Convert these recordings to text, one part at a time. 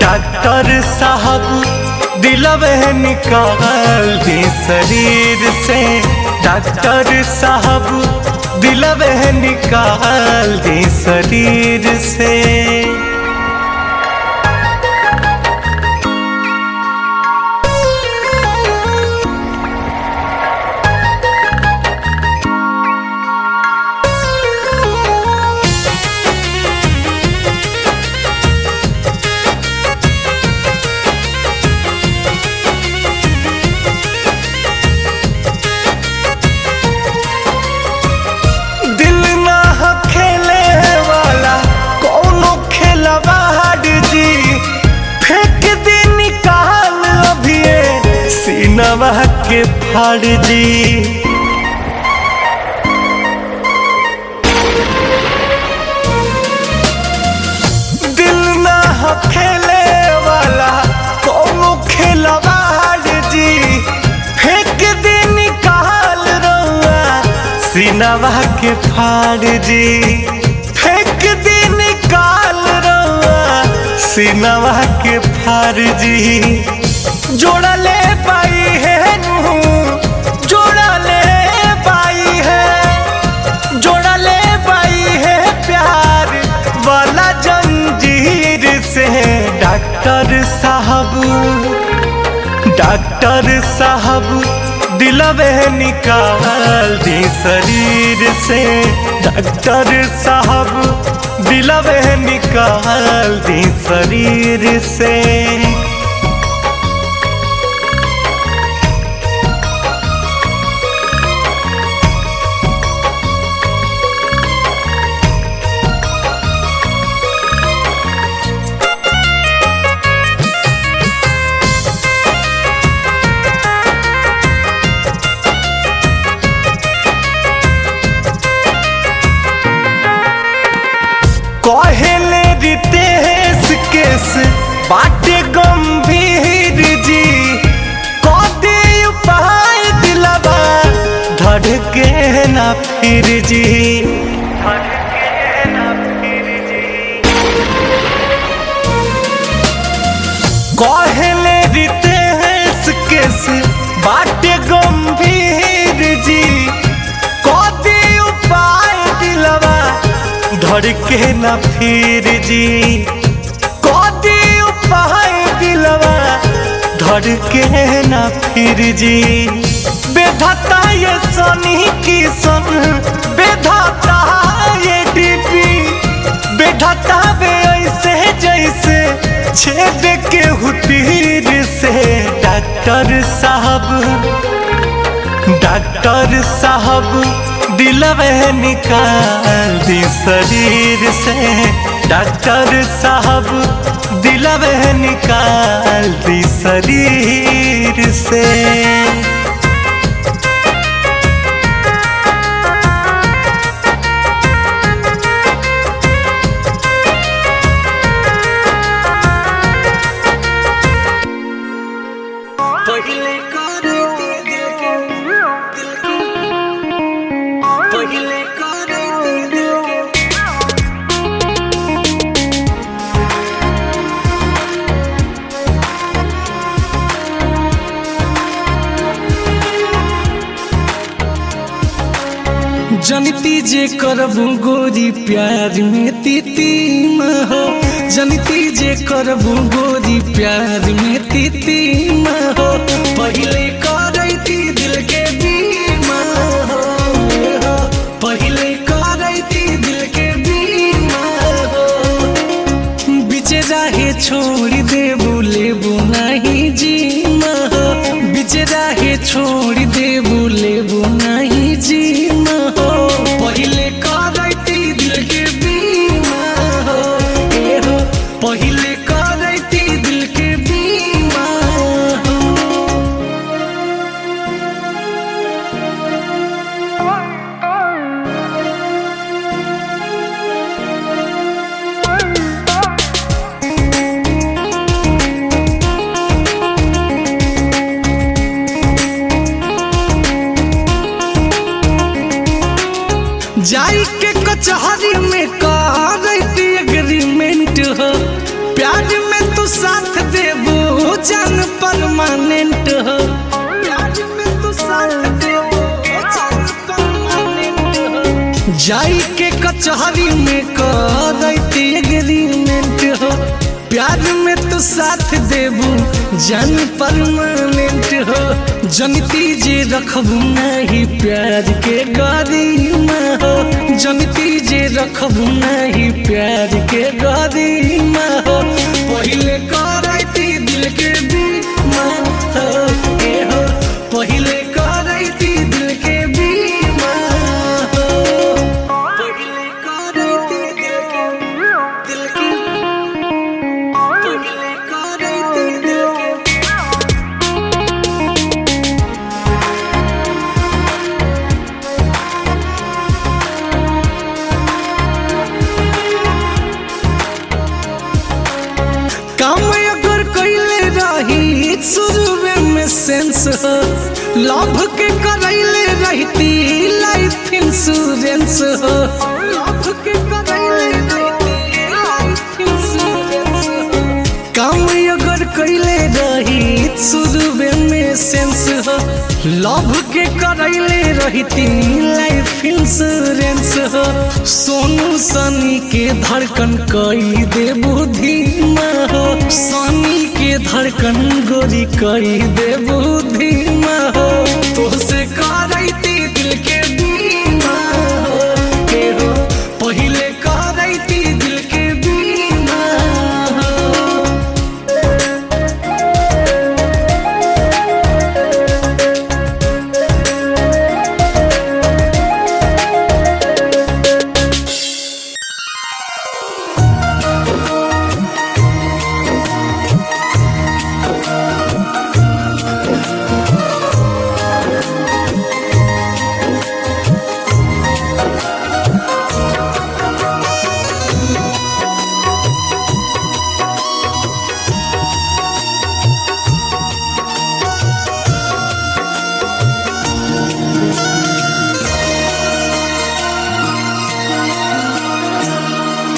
Doctor साहब दिलवे निकाल दी शरीर से। डॉक्टर साहब दिलवे निकाल दी शरीर से। सीनवा के फाड़ दी। दिल ना हो खेले वाला कोनो खिलवाड़ जी, फेंक दी निकाल रउआ सीनवा के फाड़ जी। फेंक दी निकाल रउआ सीनवा के फाड़ जी। जोड़ा ले पाई है जोड़ा ले पाई है, जोड़ा ले पाई है प्यार वाला जंजीर से। डॉक्टर साहब दिलवे निकाल दी शरीर से। डॉक्टर साहब दिलवे निकाल दी शरीर से। कहले रितेश केस बाटे गंभीर जी, कदी उपाय दिलवा धड़के ना फिर जी। कहले रितेश केस बाटे गंभीर जी, कदी उपाय दिलवा धड़के ना फिर जी। कदी उपाय दिलवा धड़के ना फिर जी। बेधाता ये सोनी की सन, बेधाता ये डीपी, बेधाता वे ऐसे जैसे छेद के हुतीर से। डॉक्टर साहब दिलवे निकाल दी शरीर से। डॉक्टर साहब दिलवे निकाल दी शरीर से। जनती जे करबू गोरी प्यार में तीतीम हो। जनती जे करबू गोरी प्यार में तीतीम हो। पहले करैती दिल के बीमा हो, पहले करैती दिल के बीमा हो। बिचे राहे छोड़ देबू लेबू नहीं जीमा हो। बिचे राहे छोड़ देबू लेबू नहीं जीमा हो। पहले करैती दिल के बीमा हो, पहले करैती दिल के बीमा हो। जाई के कचहरी में करती एग्रीमेंट हो, प्यार में तू साथ देबो जान परमानेंट हो, प्यार में तू साथ देबो जान परमानेंट हो। जाई के कचहरी में करती एग्रीमेंट हो, प्यार में तू साथ देबू जान परमानेंट हो। जनती जे रखबू नहीं प्यार के गरिमा हो, जनती जे रखबू नहीं प्यार के गरिमा हो। पहिले करैती दिल के बीमा हो, ए हो पहिले करैती दिल के बीमा हो, पहिले करैती दिल के पहिले करैती दिल के। काम अगर कैले रही शुरुए में सेंस हो, लव के करैले रहती लाइफ इंश्योरेंस हो, लव के करैले रहती लाइफ इंश्योरेंस हो। काम अगर कैले रही शुरुए में सेंस हो, लव के करैले रहती लाइफ इंश्योरेंस हो। सोनू सनी के धड़कन कई दे बुद्धिमा हो, सनी के धड़कन गोरी कई दे बुद्धिमा हो। तो से करैती दिल के बीमा हो, के हो पहिले करैती दिल के बीमा हो।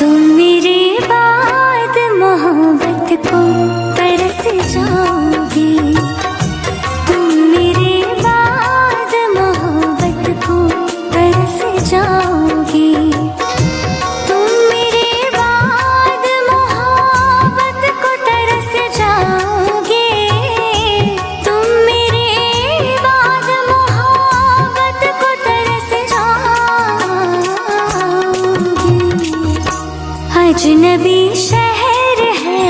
तुम मेरे बाद मोहब्बत को तरस जाओगे, तुम मेरे बाद मोहब्बत को तरस जाओगे, तुम मेरे बाद मोहब्बत को तरस जाओगे, तुम मेरे बाद मोहब्बत को तरस जाओगे। अजनबी शहर है,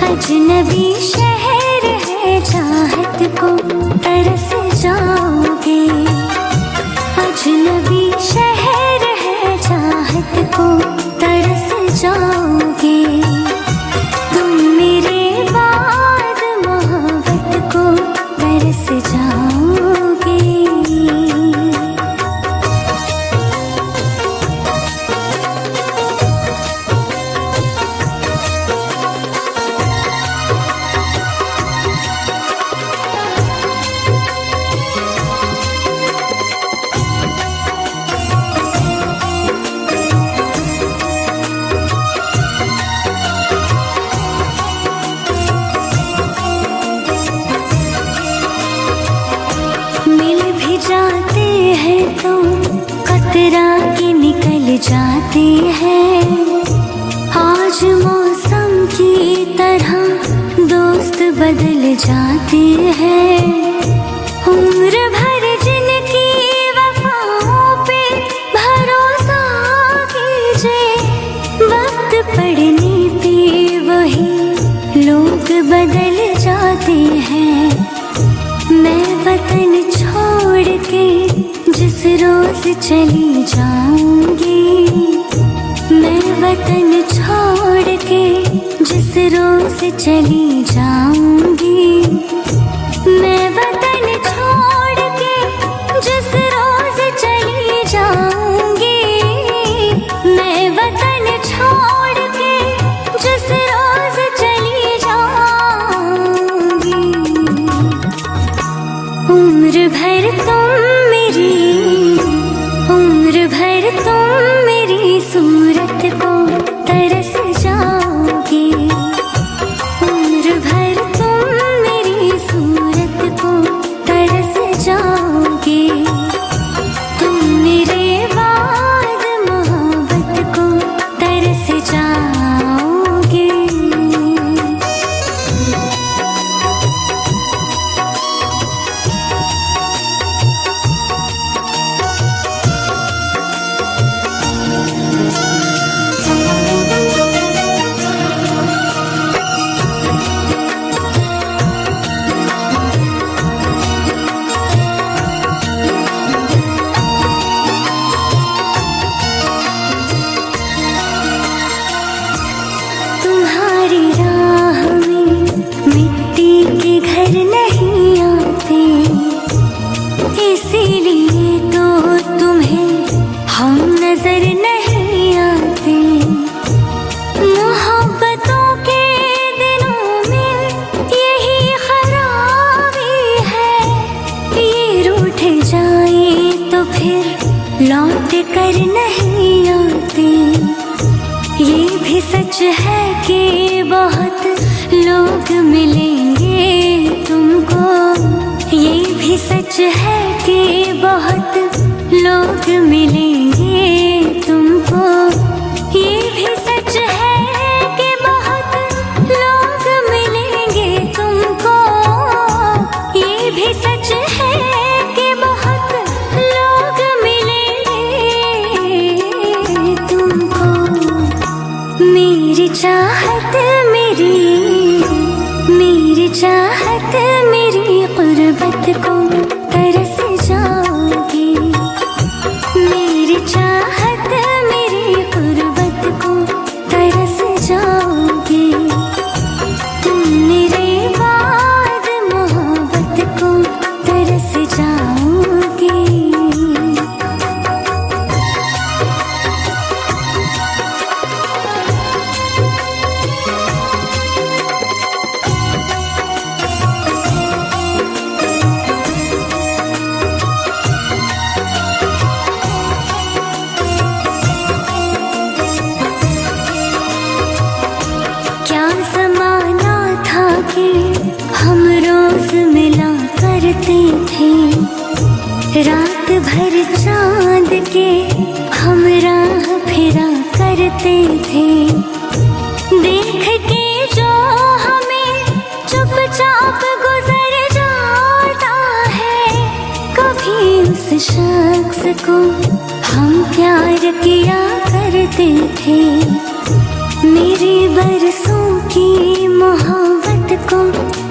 अजनबी शहर है, चाहत को तरस जाओगे, अजनबी शहर है, चाहत को तरस जाओगे, तुम मेरे बाद मोहब्बत को तरस जाओगे। मिल भी जाते हैं तो कतरा के निकल जाते हैं, आज मौसम की तरह दोस्त बदल जाते हैं। उम्र भर जिनकी वफाओं पे भरोसा कीजिए, वक्त पड़ने पे वही लोग बदल जाते हैं। मैं वतन छोड़ के जिस रोज चली जाऊंगी, मैं वतन छोड़ के जिस रोज चली जाऊंगी, मैं वतन छोड़ के जिस रोज चली जाऊंगी, मैं वतन छोड़ के जिस रोज चली जाऊंगी। उम्र भर तुम मेरी उम्र भर तुम मेरी सूरत को तरस जाओगे, उम्र भर तुम मेरी सूरत को तरस जाओगे। तुम मेरे बाद मोहब्बत को तरस जाओगे। तुम्हारी राह में मिट्टी के घर नहीं आते, इसीलिए तो तुम्हें हम नजर नहीं आते। मोहब्बतों के दिनों में यही खराबी है, ये रूठ जाए तो फिर लौट कर नहीं आते। ये भी सच है कि बहुत लोग मिलेंगे तुमको, ये भी सच है कि बहुत लोग मिलेंगे तुमको। ये भी सच है कि बहुत लोग मिलेंगे तुमको, ये भी सच है कि बहुत लोग मिलेंगे तुमको। मेरी चाहत मेरी चाहत मेरी गुर्बत को तरस जाओगी, मेरी चाहत मेरी गुर्बत को तरस जाओगी। तुम मेरे बाद मोहब्बत को तरस जाओगी। क्या ज़माना था कि हम रोज मिला करते थे, रात भर चांद के हम राह फिरा करते थे। देख के जो हमें चुपचाप गुजर जाता है, कभी उस शख्स को हम प्यार किया करते थे। मेरी बरसों की मोहब्बत को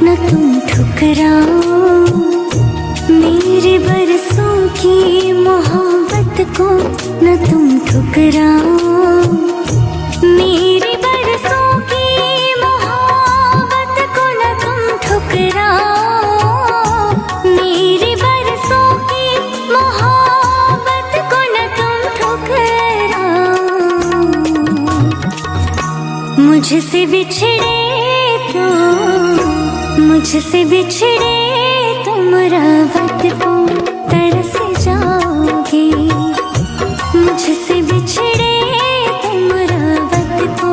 न तुम ठुकराओ, मेरी बरसों की मोहब्बत को न तुम ठुकराओ। मेरी बरसों की मोहब्बत को न तुम ठुकराओ, मेरी बरसों की मोहब्बत को न तुम ठुकराओ। मुझसे बिछड़े तुम रावत को तरस जाओगे, मुझसे बिछड़े तुम रावत को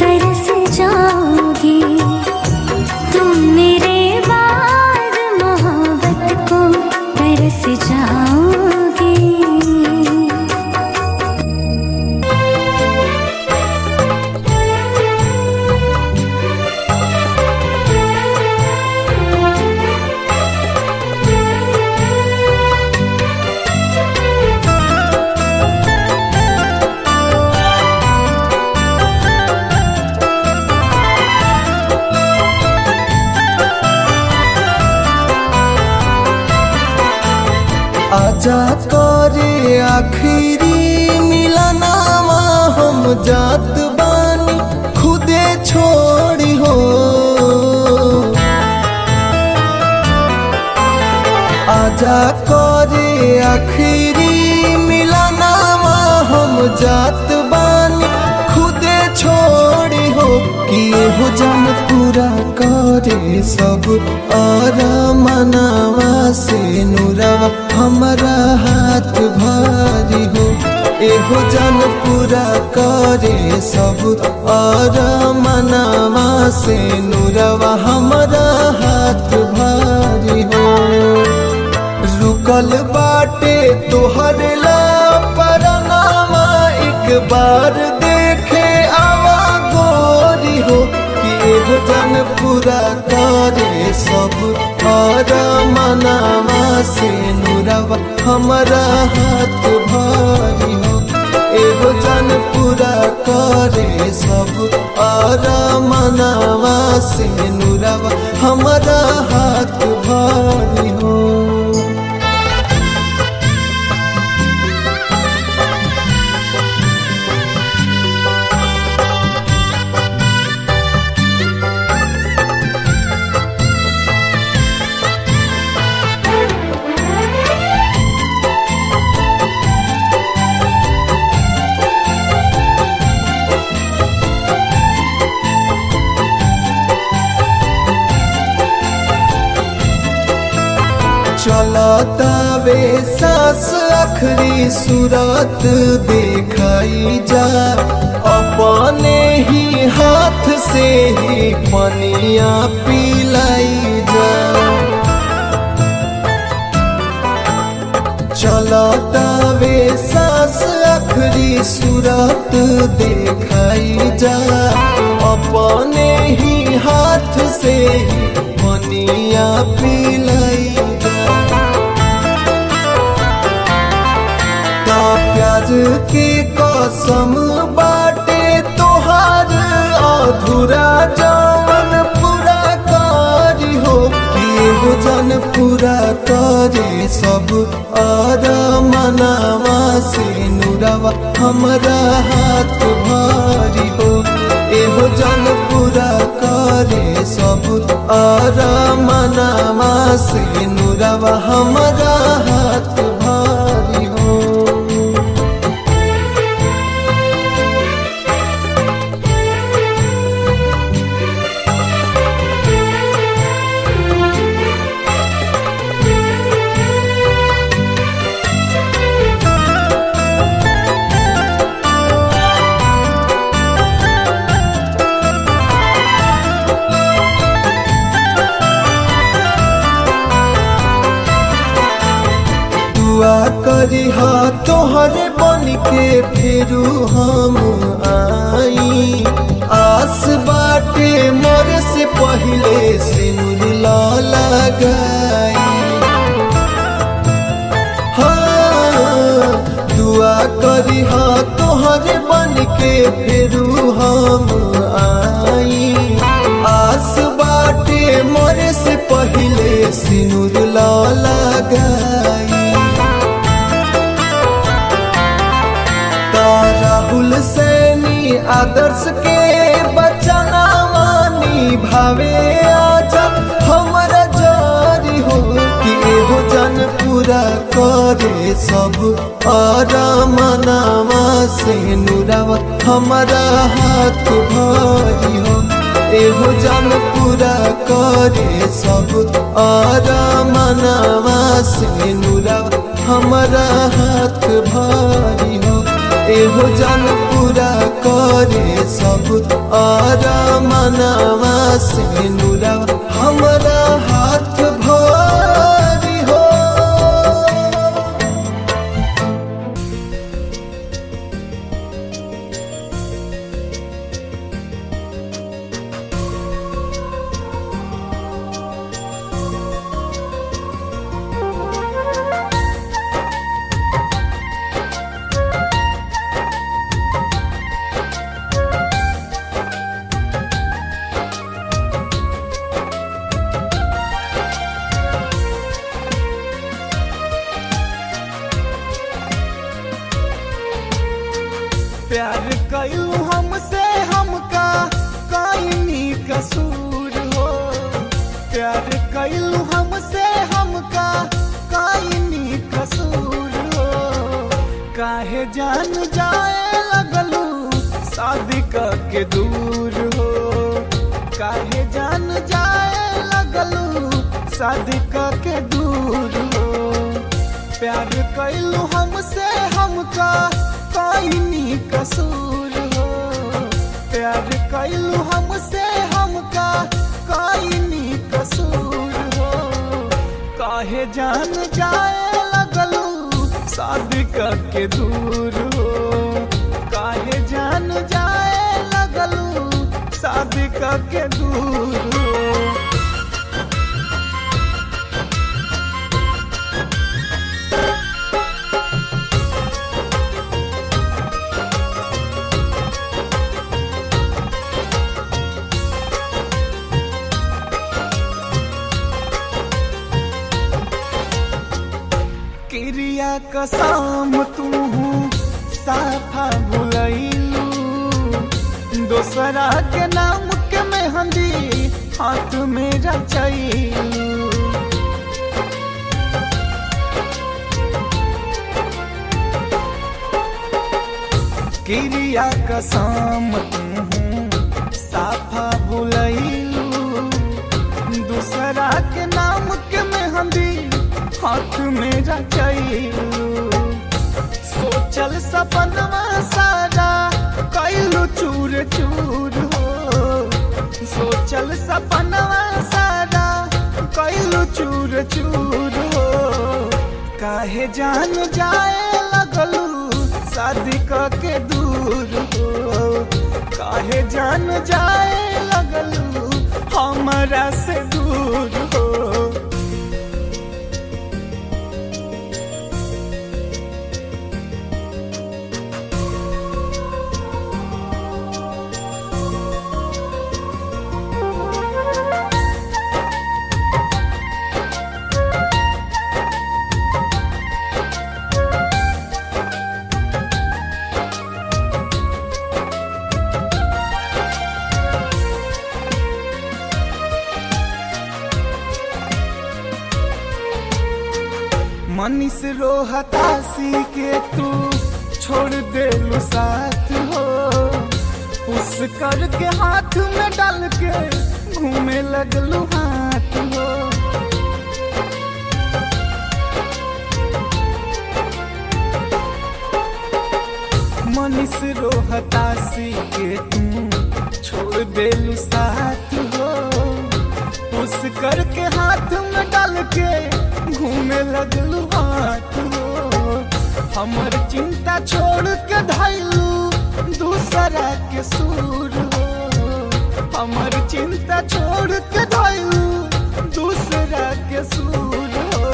तरस जाओगे। तुम मेरे बाद मोहब्बत को तरस जाओगे। आजा करे आखिरी मिलनावा, हम जात बानी खुदे छोड़ी हो। आजा करे आखिरी मिलनावा, हम जात बानी खुदे छोड़ी हो। किए हो जन पूरा करे सब और मनावा से नुरवा, हमारा हाथ भारी एहो जन पूरा करे सब और मनावा से नुरवा हमारा हाथ भारी हो। रुकल बाटे तोहर ला परनामा एक बार देखे आवा गोरी हो कि एहो जन पूरा करे सब और मनावा से नुरवा हमारा हाथ भारी हो। एहो जन पूरा करे सब और मनावा से नुरवा हमारा हाथ भारी हो। चलतावे सास आखरी सूरत दिखाई जा अपने ही हाथ से ही पनिया पिलाई जा। चलतावे सास आखरी सूरत दिखाई जा अपने ही हाथ से ही पनिया पिलाई जा। प्यार के कसम बाटे तोहार अधूरा जवन पूरा करी हो कि एहो जन पूरा करे सब और मनावा से नुरवा हमारा हाथ भारी हो। एहो जन पूरा करे सब और मनावा से नुरवा हमारा हाथ भारी हो। दुआ करी हा तोहरे बन के फिरू हम आई। आस बाटे मोरे से पहले सिनुर लगाई। हाँ दुआ करी हा तोहरे बन के फिरू हम आई। आस बाटे मोरे से पहले सिनुर लगाई। राहुल सैनी आदर्श के बचना मानी भावे आजा हमारा जारी हो कि एहो जन पूरा करे सब और मनावा से नुरवा हमारा हाथ भारी हो। एहो जन पूरा करे सब और मनावा से नुरवा हमारा हाथ भारी हो। एहो जन पूरा करे सब और मनावा से नुरवा हमारा हाथ भारी हो। प्यार कयू हमसे हमका काइनी कसूर हो। प्यार कयू हमसे हमका काइनी कसूर हो। काहे जान जाए लगलू शादी के दूर हो। काहे जान जाए लगलू शादी के दूर हो। प्यार कयू हमसे हमका काइनी कसूर हो, प्यार कैलू हमसे हमका काइनी कसूर हो। काहे जान जाए लगलू शादी करके दूर हो, काहे जान जाए लगलू शादी करके दूर हो। क्रिया कसम तू साफा भुलैलू, दोसरा के नाम के मेहंदी हाथ में रचैलू। क्रिया कसम तू साफा भुलैलू, दूसरा के नाम के मेहंदी हाथ में रचैलू। सोचल सपनवा सारा कैलू चूर चूर हो, सोचल सपनवा सारा कैलू चूर चूर हो। काहे जान जाए लगलू शादी करके दूर हो, काहे जान जाए लगलू हमरा से दूर हो। मनीष रोहतासी के तू छोड़ देलू साथ हो, उस करके हाथ में डाल के घूमे लगलू हाथ हो। मनीष रोहतासी के तू छोड़ देलू साथ हो, उस करके हाथ में डाल के घूमे लगलू हाथ हो। हमर चिंता छोड़ के धैलू दूसरा के सूर हो, हमर चिंता छोड़ के धैलू दूसरा के सूर हो।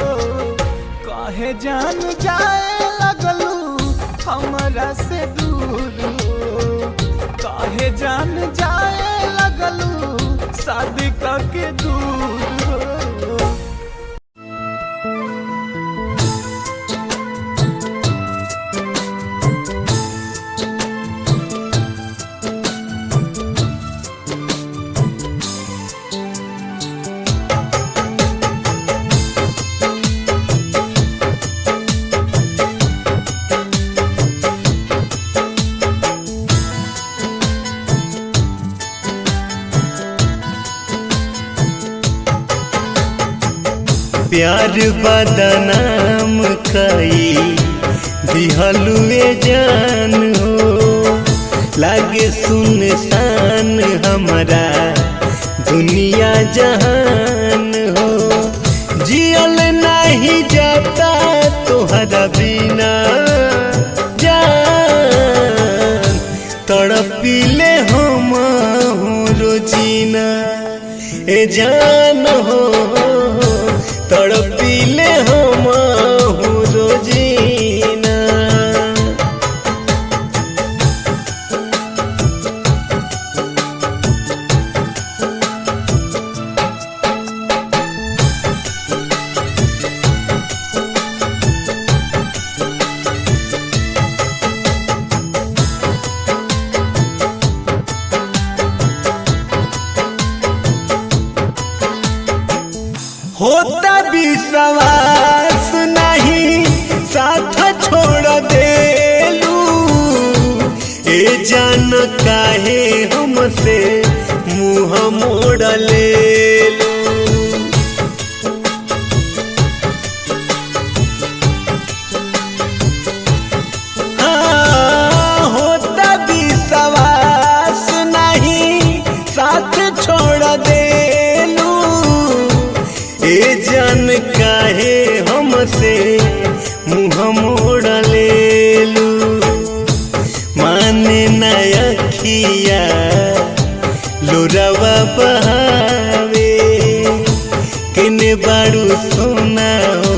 काहे जान जाए लगलू हमरा से दूर हो, काहे जान जाए लगलू शादी करके दूर हो। प्यार बदनाम कई दिहलुए जान हो, लागे सुनसान हमारा दुनिया जहान हो। जियल नहीं जाता तोहरा बिना जान, तड़पिले हम रोजीना ए जान हो, तड़पिले हम रोजीना। होता विश्वास नहीं साथ छोड़ देलू, ए जान काहे हमसे मुँह मोड़ लेलू। हाँ से मुँह मोड़ लेलू माने न अखिया लोरावा बहावे किने बारू सोना हो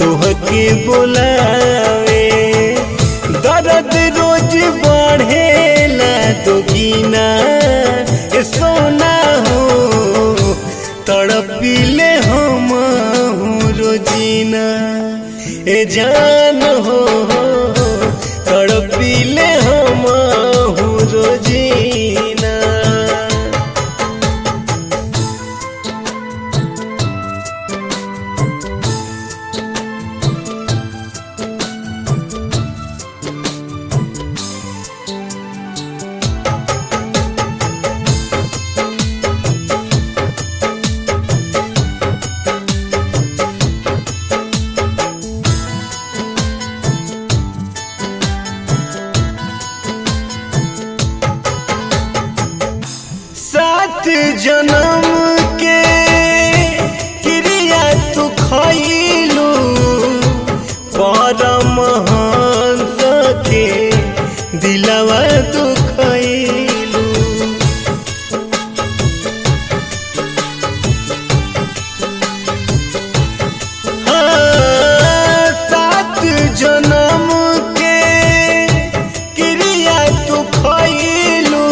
तोहके बोलावे दर्द रोज बढ़ेला दोगीना ए सोना हो तड़पिले हम रोजीना ए जान हो तड़पिले हम रोजीना। सात जन्म के क्रिया तू खइलू परमहंस के दिलवा तू खइलू सात जन्म के क्रिया तू खइलू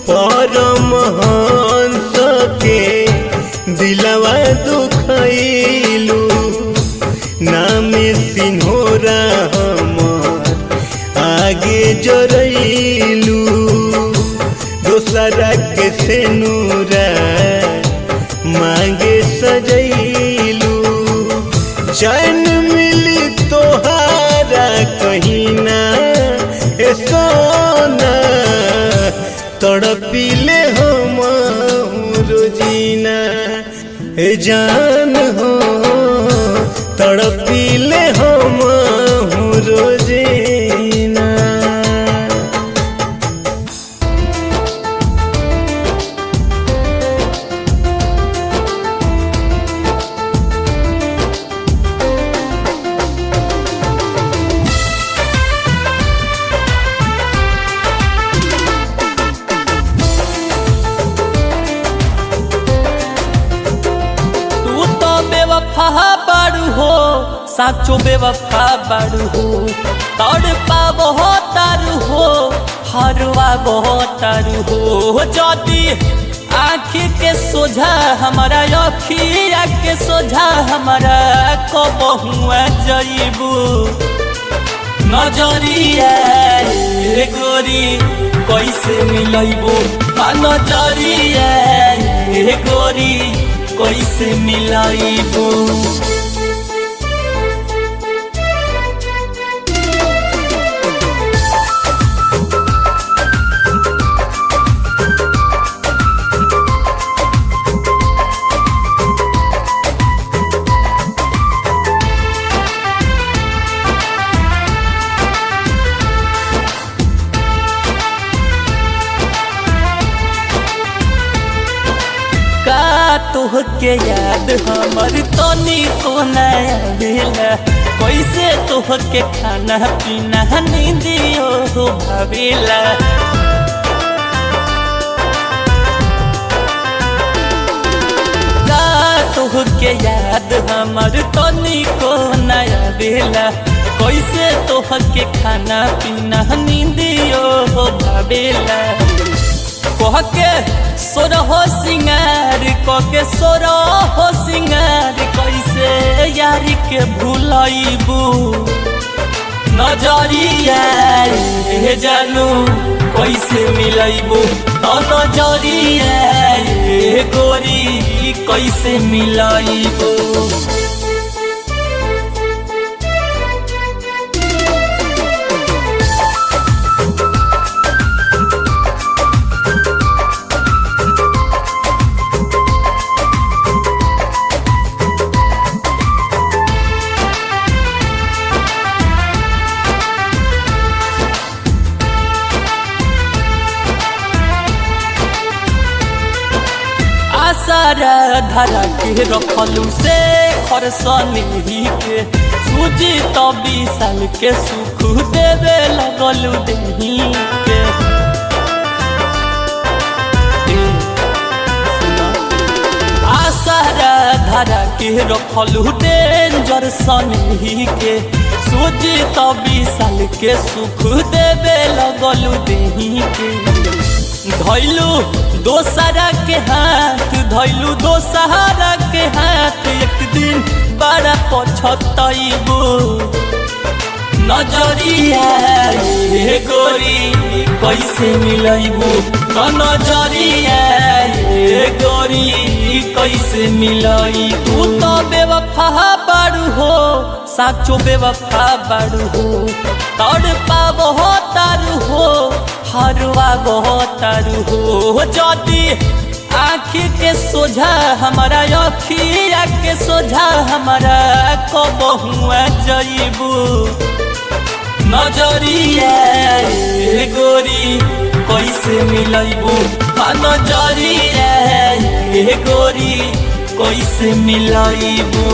परमहंस के दिलवा दुखइलू नामे सिन्होरा हमर आगे जरइलू दोसरा के सेनुरा मांगे सजइलू चैन मिली तोहारा कहीं ना ए सोना तड़पिले हम रोजीना ए जान हो तड़पिले हम रोजीना। बेवफा बारू हो साचो बेवफा बारू हो तड़ पाबो तारू हो हरवा तारू हो जदी आँखी के सोझा हमारा अखिया के सोझा हमारा कबहुआ जइबू नजरिया गोरी कैसे मिलइबू नजरिया गोरी कैसे मिलाइबू। तोहके याद हमर तनी को नया भेला कैसे तोहके खाना पीना नींदियो हो भावेला तोहके याद हमर तनी को नया भेला कैसे तोहके खाना पीना नींदियो हो भावेला कहके सोर हो सिंगार कहके सोर हो सिंगार कैसे यारी के भूलइबू नजरिया जानू कैसे मिलइबू नजरिया गोरी कैसे मिलइबू। आशा आसारा धारा के रखलू से खरसनी के सूजी तो 20 साल के सुख देवे लगलू देही के आसारा धारा के रखलू डेंजर सनी के सूजी तो 20 साल के सुख देवे लगलू देही के धैलू दोसरा के हाथ धैलू दोसरा के हाथ एक दिन बड़ा पछतैबू नजरिया रे गोरी कैसे मिलैबू नजरिया रे गोरी कैसे मिलई तू तो बेवफा बारू हो साचो बेवफा बारू हो तड़ पाबो तारू हो हरवा तारू हो जदी आँखी के सोझा हमारा अखिया के सोझा हमारा कबहुआ जईबू नजरिया रे गोरी कैसे मिलैबू नजरिया रे गोरी कैसे मिलैबू।